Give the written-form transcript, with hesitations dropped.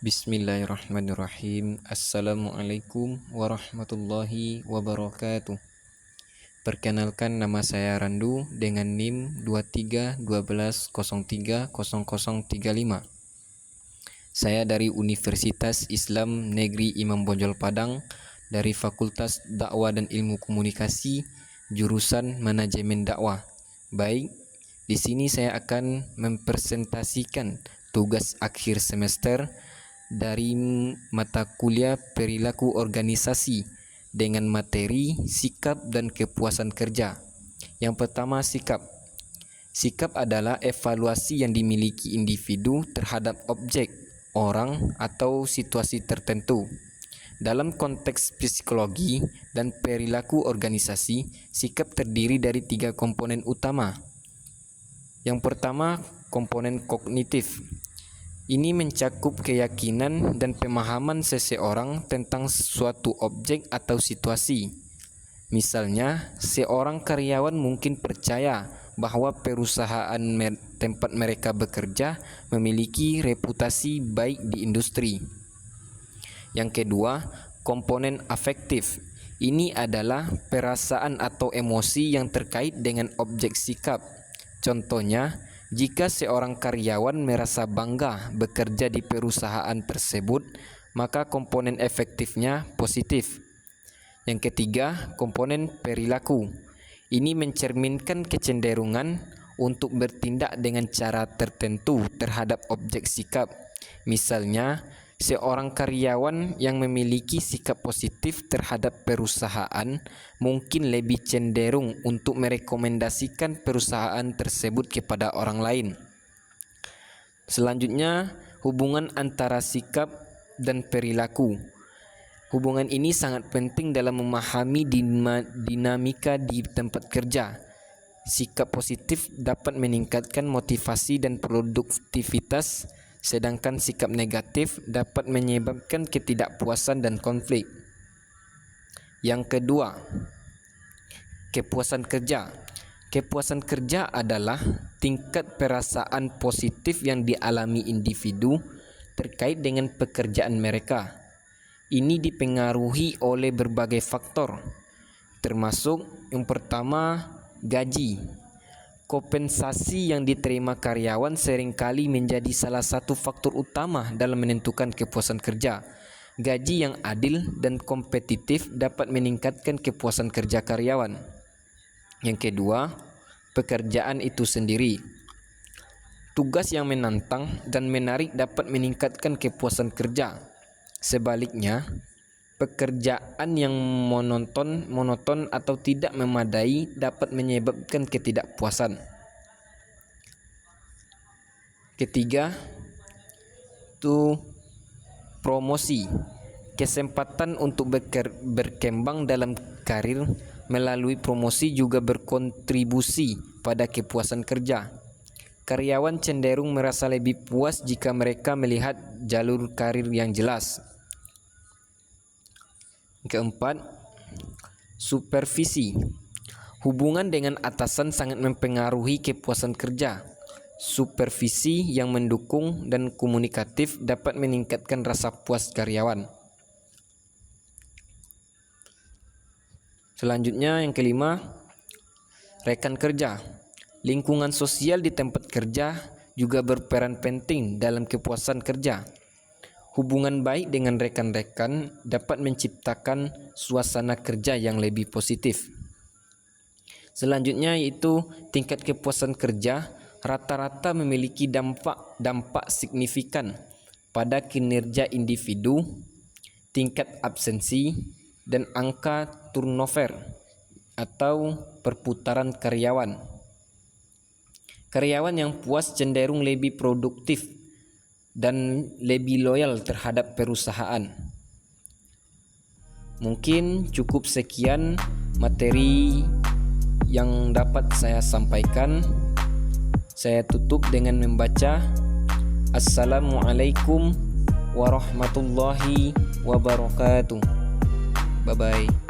Bismillahirrahmanirrahim. Assalamualaikum warahmatullahi wabarakatuh. Perkenalkan, nama saya Randu dengan NIM 2312030035. Saya dari Universitas Islam Negeri Imam Bonjol Padang dari Fakultas Dakwah dan Ilmu Komunikasi, jurusan Manajemen Dakwah. Baik, di sini saya akan mempresentasikan tugas akhir semester dari mata kuliah perilaku organisasi dengan materi sikap dan kepuasan kerja. Yang pertama, sikap. Sikap adalah evaluasi yang dimiliki individu terhadap objek, orang, atau situasi tertentu. Dalam konteks psikologi dan perilaku organisasi, sikap terdiri dari 3 komponen utama. Yang pertama, komponen kognitif. Ini mencakup keyakinan dan pemahaman seseorang tentang suatu objek atau situasi. Misalnya, seorang karyawan mungkin percaya bahwa perusahaan tempat mereka bekerja memiliki reputasi baik di industri. Yang kedua, komponen afektif. Ini adalah perasaan atau emosi yang terkait dengan objek sikap. Contohnya, jika seorang karyawan merasa bangga bekerja di perusahaan tersebut, maka komponen efektifnya positif. Yang ketiga, komponen perilaku. Ini mencerminkan kecenderungan untuk bertindak dengan cara tertentu terhadap objek sikap. Misalnya, seorang karyawan yang memiliki sikap positif terhadap perusahaan mungkin lebih cenderung untuk merekomendasikan perusahaan tersebut kepada orang lain. Selanjutnya, hubungan antara sikap dan perilaku. Hubungan ini sangat penting dalam memahami dinamika di tempat kerja. Sikap positif dapat meningkatkan motivasi dan produktivitas, sedangkan sikap negatif dapat menyebabkan ketidakpuasan dan konflik. Yang kedua, kepuasan kerja. Kepuasan kerja adalah tingkat perasaan positif yang dialami individu terkait dengan pekerjaan mereka. Ini dipengaruhi oleh berbagai faktor, termasuk yang pertama, gaji. Kompensasi yang diterima karyawan seringkali menjadi salah satu faktor utama dalam menentukan kepuasan kerja. Gaji yang adil dan kompetitif dapat meningkatkan kepuasan kerja karyawan. Yang kedua, pekerjaan itu sendiri. Tugas yang menantang dan menarik dapat meningkatkan kepuasan kerja. Sebaliknya, pekerjaan yang monoton atau tidak memadai dapat menyebabkan ketidakpuasan. Ketiga, itu promosi. Kesempatan untuk berkembang dalam karir melalui promosi juga berkontribusi pada kepuasan kerja. Karyawan cenderung merasa lebih puas jika mereka melihat jalur karir yang jelas. Keempat, supervisi. Hubungan dengan atasan sangat mempengaruhi kepuasan kerja. Supervisi yang mendukung dan komunikatif dapat meningkatkan rasa puas karyawan. Selanjutnya, yang kelima, rekan kerja. Lingkungan sosial di tempat kerja juga berperan penting dalam kepuasan kerja. Hubungan baik dengan rekan-rekan dapat menciptakan suasana kerja yang lebih positif. Selanjutnya yaitu tingkat kepuasan kerja rata-rata memiliki dampak signifikan pada kinerja individu, tingkat absensi, dan angka turnover atau perputaran karyawan. Karyawan yang puas cenderung lebih produktif dan lebih loyal terhadap perusahaan. Mungkin cukup sekian materi yang dapat saya sampaikan. Saya tutup dengan membaca Assalamualaikum warahmatullahi wabarakatuh. Bye-bye.